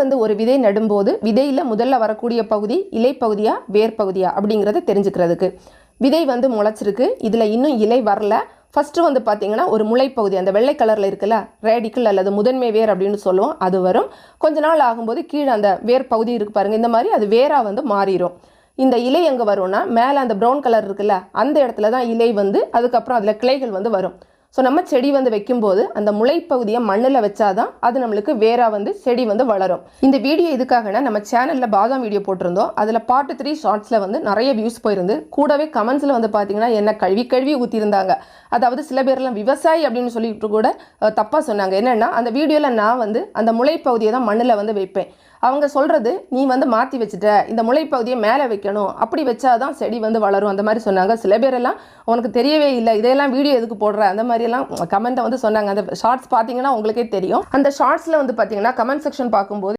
வந்து ஒரு விதை நடும்போது விதையில் முதல்ல வரக்கூடிய பகுதி இலை பகுதியா வேர் பகுதியா அப்படிங்கிறத தெரிஞ்சுக்கிறதுக்கு. விதை வந்து முளைச்சிருக்கு, இதில் இன்னும் இலை வரல. ஃபஸ்ட்டு வந்து பார்த்திங்கன்னா ஒரு முளைப்பகுதி, அந்த வெள்ளை கலரில் இருக்குல்ல, ரேடிக்கல் அல்லது முதன்மை வேர் அப்படின்னு சொல்லுவோம், அது வரும். கொஞ்ச நாள் ஆகும்போது கீழே அந்த வேர் பகுதி இருக்குது பாருங்கள், இந்த மாதிரி அது வேராக வந்து மாறிடும். இந்த இலை எங்கே வரும்னா மேலே அந்த ப்ரௌன் கலர் இருக்குல்ல, அந்த இடத்துல தான் இலை வந்து அதுக்கப்புறம் அதில் கிளைகள் வந்து வரும். ஸோ நம்ம செடி வந்து வைக்கும்போது அந்த முளைப்பகுதியை மண்ணில் வச்சாதான் அது நம்மளுக்கு வேறாக வந்து செடி வந்து வளரும். இந்த வீடியோ இதுக்காகனா நம்ம சேனலில் பாதாம் வீடியோ போட்டிருந்தோம். அதில் பார்ட் 3 ஷார்ட்ஸில் வந்து நிறைய வியூஸ் போயிருந்து. கூடவே கமெண்ட்ஸில் வந்து பார்த்தீங்கன்னா என்ன கழுவி ஊற்றிருந்தாங்க. அதாவது சில பேர்லாம் விவசாயி அப்படின்னு சொல்லிட்டு கூட தப்பாக சொன்னாங்க. என்னென்னா அந்த வீடியோவில் நான் வந்து அந்த முளைப்பகுதியை தான் மண்ணில் வந்து வைப்பேன். அவங்க சொல்கிறது நீ வந்து மாற்றி வச்சுட்ட, இந்த முளைப்பகுதியை மேலே வைக்கணும், அப்படி வச்சாதான் செடி வந்து வளரும் அந்த மாதிரி சொன்னாங்க. சில பேரெல்லாம் உனக்கு தெரியவே இல்லை, இதையெல்லாம் வீடியோ எதுக்கு போடுற அந்த மாதிரியெல்லாம் கமெண்ட்டை வந்து சொன்னாங்க. அந்த ஷார்ட்ஸ் பார்த்தீங்கன்னா உங்களுக்கே தெரியும். அந்த ஷார்ட்ஸில் வந்து பார்த்தீங்கன்னா கமெண்ட் செக்ஷன் பார்க்கும்போது